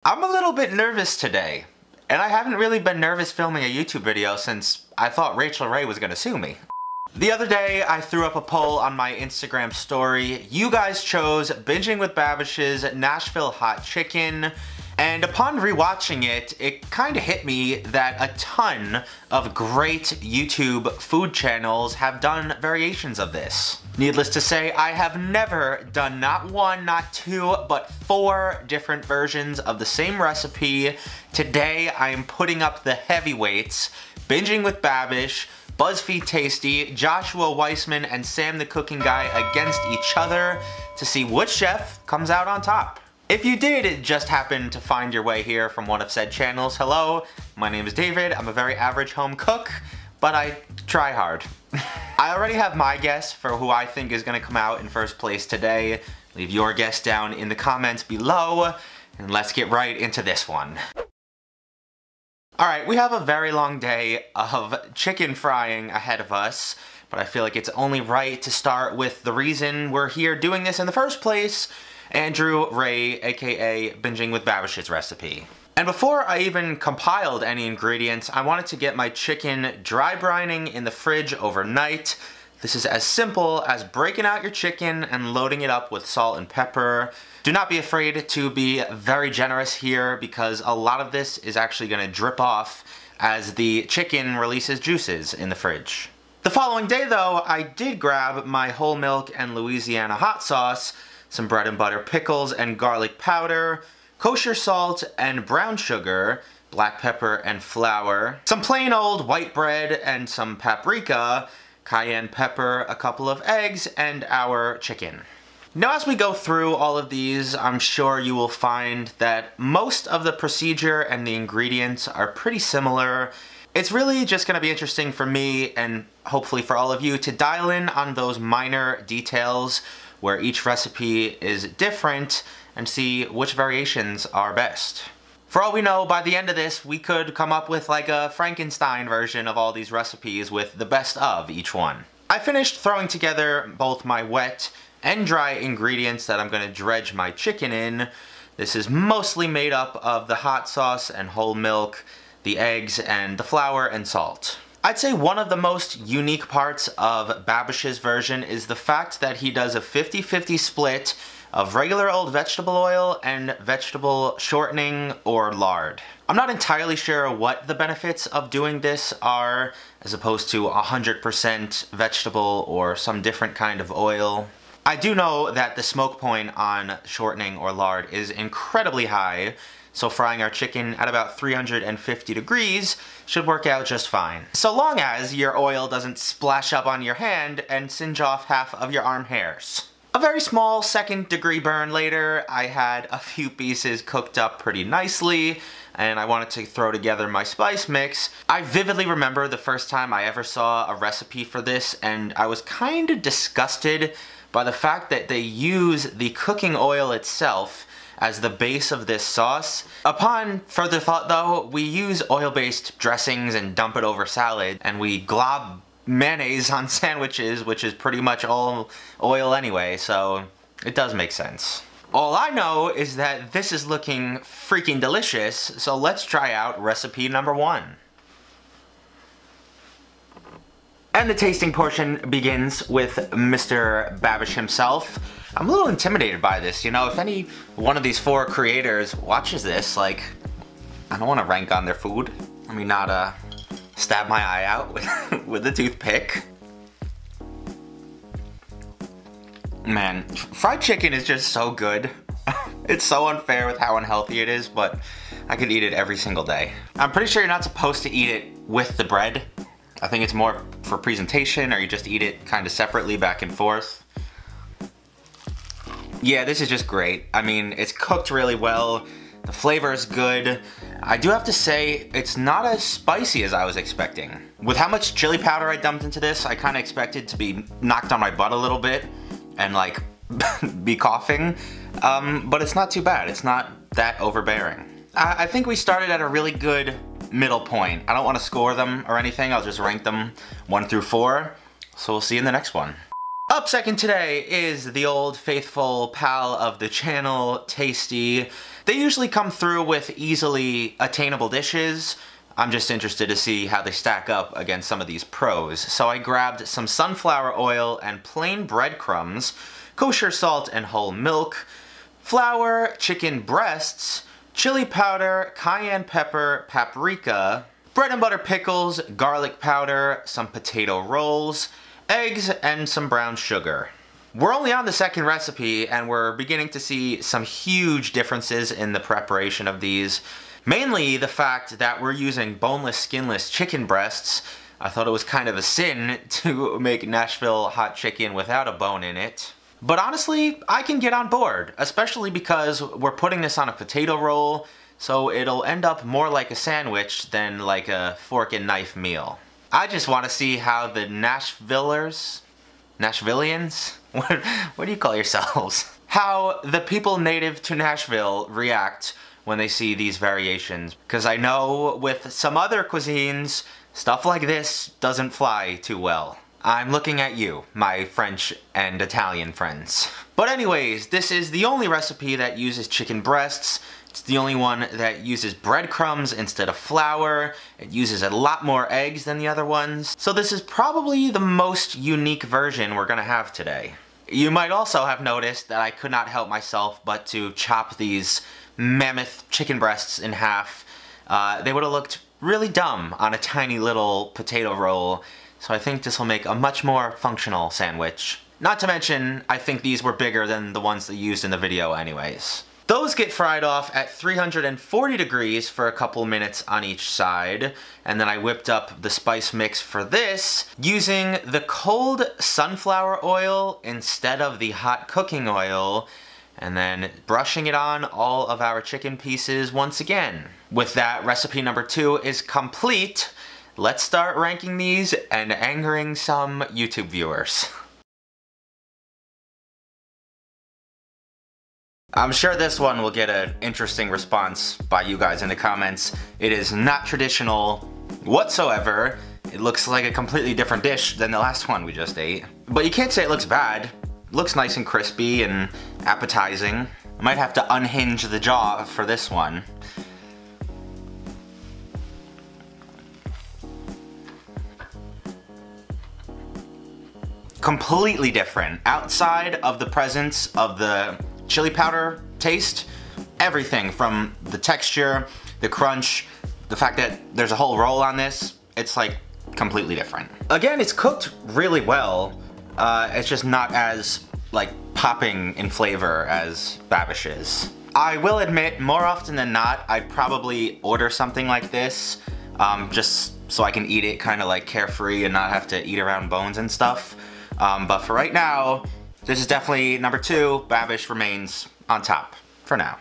I'm a little bit nervous today, and I haven't really been nervous filming a YouTube video since I thought Rachel Ray was gonna sue me. The other day, I threw up a poll on my Instagram story. You guys chose Binging with Babish's Nashville Hot Chicken, and upon rewatching it, it kinda hit me that a ton of great YouTube food channels have done variations of this. Needless to say, I have never done not one, not two, but 4 different versions of the same recipe. Today, I am putting up the heavyweights, Binging with Babish, BuzzFeed Tasty, Joshua Weissman, and Sam the Cooking Guy against each other to see which chef comes out on top. If you did just happen to find your way here from one of said channels, hello, my name is David, I'm a very average home cook, but I try hard. I already have my guess for who I think is gonna come out in first place today. Leave your guess down in the comments below, and let's get right into this one. Alright, we have a very long day of chicken frying ahead of us, but I feel like it's only right to start with the reason we're here doing this in the first place, Andrew Ray, aka Binging with Babish's recipe. And before I even compiled any ingredients, I wanted to get my chicken dry brining in the fridge overnight. This is as simple as breaking out your chicken and loading it up with salt and pepper. Do not be afraid to be very generous here because a lot of this is actually going to drip off as the chicken releases juices in the fridge. The following day though, I did grab my whole milk and Louisiana hot sauce, some bread and butter pickles and garlic powder, kosher salt and brown sugar, black pepper and flour, some plain old white bread and some paprika, cayenne pepper, a couple of eggs, and our chicken. Now as we go through all of these, I'm sure you will find that most of the procedure and the ingredients are pretty similar. It's really just going to be interesting for me, and hopefully for all of you, to dial in on those minor details where each recipe is different and see which variations are best. For all we know, by the end of this, we could come up with like a Frankenstein version of all these recipes with the best of each one. I finished throwing together both my wet and dry ingredients that I'm going to dredge my chicken in. This is mostly made up of the hot sauce and whole milk, the eggs, and the flour and salt. I'd say one of the most unique parts of Babish's version is the fact that he does a 50-50 split of regular old vegetable oil and vegetable shortening or lard. I'm not entirely sure what the benefits of doing this are, as opposed to 100% vegetable or some different kind of oil. I do know that the smoke point on shortening or lard is incredibly high, so frying our chicken at about 350 degrees should work out just fine. So long as your oil doesn't splash up on your hand and singe off half of your arm hairs. A very small 2nd degree burn later, I had a few pieces cooked up pretty nicely, and I wanted to throw together my spice mix. I vividly remember the first time I ever saw a recipe for this, and I was kind of disgusted by the fact that they use the cooking oil itself as the base of this sauce. Upon further thought though, we use oil-based dressings and dump it over salad, and we glob mayonnaise on sandwiches, which is pretty much all oil anyway, so it does make sense. All I know is that this is looking freaking delicious, so let's try out recipe number 1. And the tasting portion begins with Mr. Babish himself. I'm a little intimidated by this, you know, if any one of these 4 creators watches this, like, I don't want to rank on their food. Let me not, stab my eye out with a toothpick. Man, fried chicken is just so good. It's so unfair with how unhealthy it is, but I could eat it every single day. I'm pretty sure you're not supposed to eat it with the bread. I think it's more for presentation, or you just eat it kind of separately back and forth. Yeah, this is just great. I mean, it's cooked really well. The flavor is good. I do have to say, it's not as spicy as I was expecting. With how much chili powder I dumped into this, I kind of expected to be knocked on my butt a little bit and like be coughing. But it's not too bad. It's not that overbearing. I think we started at a really good middle point. I don't want to score them or anything. I'll just rank them 1 through 4. So we'll see you in the next one. Up second today is the old faithful pal of the channel, Tasty. They usually come through with easily attainable dishes. I'm just interested to see how they stack up against some of these pros. So I grabbed some sunflower oil and plain breadcrumbs, kosher salt and whole milk, flour, chicken breasts, chili powder, cayenne pepper, paprika, bread and butter pickles, garlic powder, some potato rolls, eggs, and some brown sugar. We're only on the second recipe, and we're beginning to see some huge differences in the preparation of these. Mainly the fact that we're using boneless, skinless chicken breasts. I thought it was kind of a sin to make Nashville hot chicken without a bone in it. But honestly, I can get on board, especially because we're putting this on a potato roll, so it'll end up more like a sandwich than like a fork and knife meal. I just want to see how the Nashvillians, what do you call yourselves? How the people native to Nashville react when they see these variations. Because I know with some other cuisines, stuff like this doesn't fly too well. I'm looking at you, my French and Italian friends. But anyways, this is the only recipe that uses chicken breasts. It's the only one that uses breadcrumbs instead of flour. It uses a lot more eggs than the other ones. So this is probably the most unique version we're gonna have today. You might also have noticed that I could not help myself but to chop these mammoth chicken breasts in half. They would have looked really dumb on a tiny little potato roll. So I think this will make a much more functional sandwich. Not to mention, I think these were bigger than the ones they used in the video anyways. Those get fried off at 340 degrees for a couple minutes on each side, and then I whipped up the spice mix for this using the cold sunflower oil instead of the hot cooking oil, and then brushing it on all of our chicken pieces once again. With that, recipe number 2 is complete. Let's start ranking these and angering some YouTube viewers. I'm sure this one will get an interesting response by you guys in the comments. It is not traditional whatsoever. It looks like a completely different dish than the last one we just ate. But you can't say it looks bad. It looks nice and crispy and appetizing. I might have to unhinge the jaw for this one. Completely different. Outside of the presence of the chili powder taste, everything from the texture, the crunch, the fact that there's a whole roll on this, it's like completely different. Again, it's cooked really well. It's just not as like popping in flavor as Babish is. I will admit, more often than not, I'd probably order something like this just so I can eat it kind of like carefree and not have to eat around bones and stuff. But for right now, this is definitely number 2. Babish remains on top for now.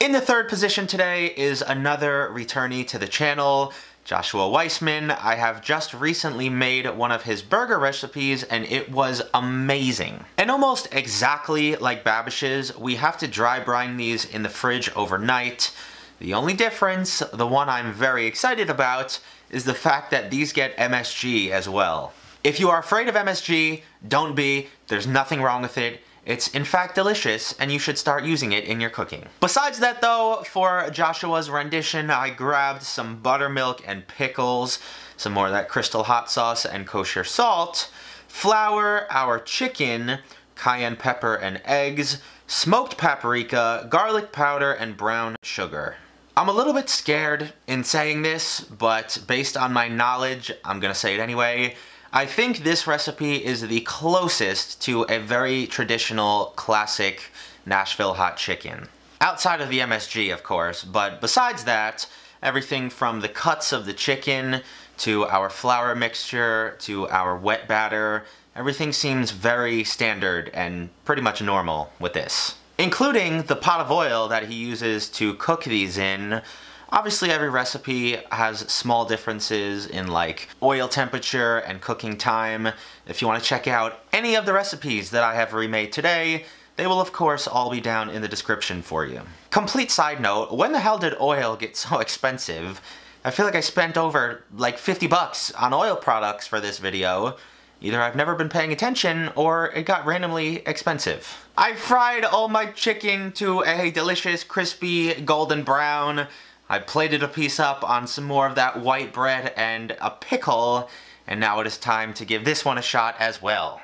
In the third position today is another returnee to the channel, Joshua Weissman. I have just recently made one of his burger recipes and it was amazing. And almost exactly like Babish's, we have to dry brine these in the fridge overnight. The only difference, the one I'm very excited about, is the fact that these get MSG as well. If you are afraid of MSG, don't be. There's nothing wrong with it. It's in fact delicious, and you should start using it in your cooking. Besides that though, for Joshua's rendition, I grabbed some buttermilk and pickles, some more of that crystal hot sauce and kosher salt, flour, our chicken, cayenne pepper and eggs, smoked paprika, garlic powder, and brown sugar. I'm a little bit scared in saying this, but based on my knowledge, I'm gonna say it anyway. I think this recipe is the closest to a very traditional, classic Nashville hot chicken. Outside of the MSG, of course, but besides that, everything from the cuts of the chicken, to our flour mixture, to our wet batter, everything seems very standard and pretty much normal with this. Including the pot of oil that he uses to cook these in. Obviously every recipe has small differences in like oil temperature and cooking time. If you want to check out any of the recipes that I have remade today, they will of course all be down in the description for you. Complete side note, when the hell did oil get so expensive? I feel like I spent over like 50 bucks on oil products for this video, Either I've never been paying attention, or it got randomly expensive. I fried all my chicken to a delicious, crispy, golden brown. I plated a piece up on some more of that white bread and a pickle, and now it is time to give this one a shot as well.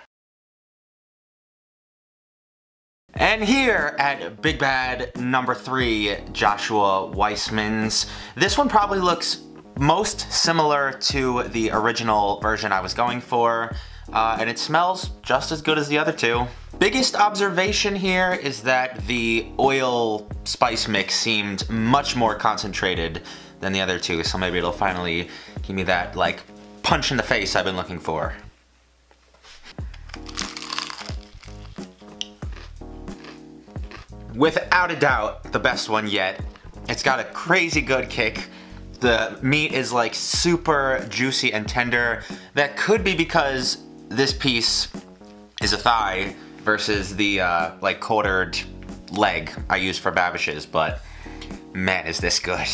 And here at Big Bad number 3, Joshua Weissman's, this one probably looks most similar to the original version I was going for, and it smells just as good as the other two. Biggest observation here is that the oil spice mix seemed much more concentrated than the other two, so maybe it'll finally give me that, like, punch in the face I've been looking for. Without a doubt, the best one yet. It's got a crazy good kick. The meat is like super juicy and tender. That could be because this piece is a thigh versus the like quartered leg I use for Babish's, but man, is this good.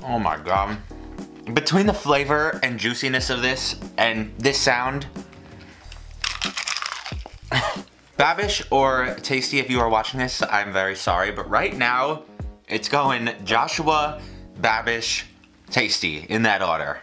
Oh my god. Between the flavor and juiciness of this and this sound, Babish or Tasty, if you are watching this, I'm very sorry, but right now, it's going Joshua, Babish, Tasty, in that order.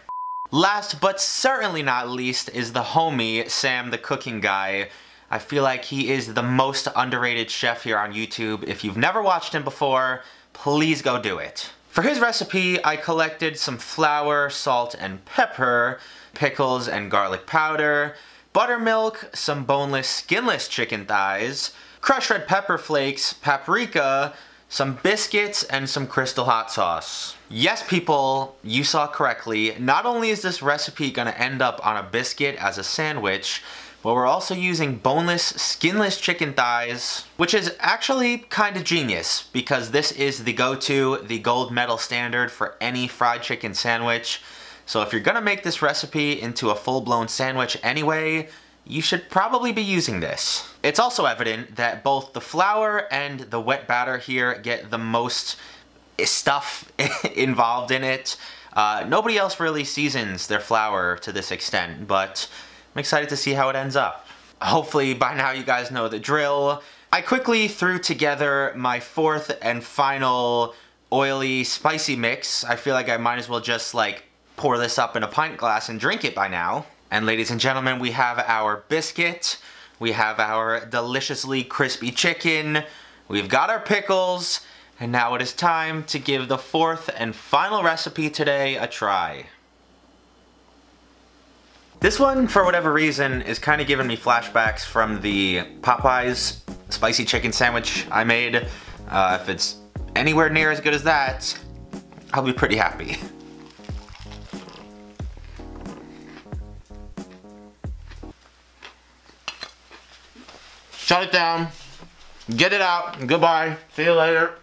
Last but certainly not least is the homie, Sam the cooking guy. I feel like he is the most underrated chef here on YouTube. If you've never watched him before, please go do it. For his recipe, I collected some flour, salt, and pepper, pickles and garlic powder, buttermilk, some boneless, skinless chicken thighs, crushed red pepper flakes, paprika, some biscuits, and some Crystal hot sauce. Yes, people, you saw correctly. Not only is this recipe gonna end up on a biscuit as a sandwich, but we're also using boneless, skinless chicken thighs, which is actually kind of genius because this is the go-to, the gold medal standard for any fried chicken sandwich. So if you're gonna make this recipe into a full-blown sandwich anyway, you should probably be using this. It's also evident that both the flour and the wet batter here get the most stuff involved in it. Nobody else really seasons their flour to this extent, but I'm excited to see how it ends up. Hopefully by now you guys know the drill. I quickly threw together my fourth and final oily, spicy mix. I feel like I might as well just like pour this up in a pint glass and drink it by now. And ladies and gentlemen, we have our biscuit, we have our deliciously crispy chicken, we've got our pickles, and now it is time to give the fourth and final recipe today a try. This one, for whatever reason, is kind of giving me flashbacks from the Popeyes spicy chicken sandwich I made. If it's anywhere near as good as that, I'll be pretty happy. Shut it down, get it out, goodbye, see you later.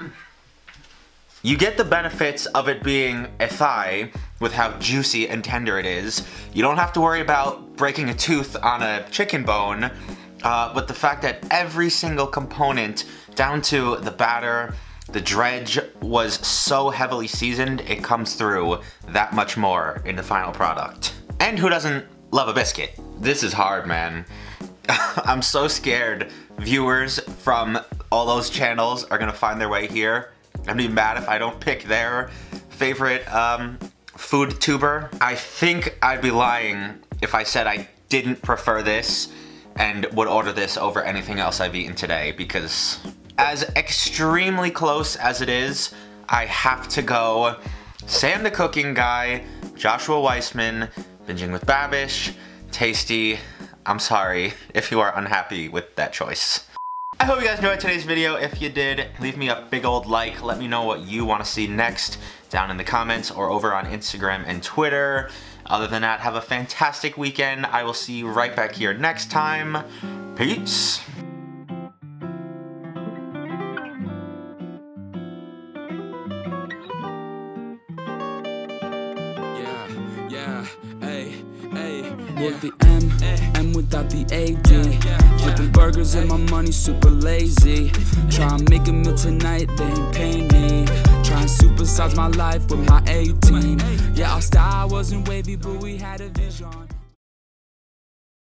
You get the benefits of it being a thigh with how juicy and tender it is. You don't have to worry about breaking a tooth on a chicken bone, but the fact that every single component, down to the batter, the dredge, was so heavily seasoned, it comes through that much more in the final product. And who doesn't love a biscuit? This is hard, man. I'm so scared viewers from all those channels are gonna find their way here. I'd be mad if I don't pick their favorite food tuber. I think I'd be lying if I said I didn't prefer this and would order this over anything else I've eaten today, because as extremely close as it is, I have to go Sam the cooking guy, Joshua Weissman, binging with Babish, Tasty. I'm sorry if you are unhappy with that choice. I hope you guys enjoyed today's video. If you did, leave me a big old like. Let me know what you want to see next down in the comments or over on Instagram and Twitter. Other than that, have a fantastic weekend. I will see you right back here next time. Peace. With the M without the AD. Flipping burgers and my money super lazy. Try and make a meal tonight, they ain't paying me. try and supersize my life with my 18. Yeah, our style wasn't wavy, but we had a vision.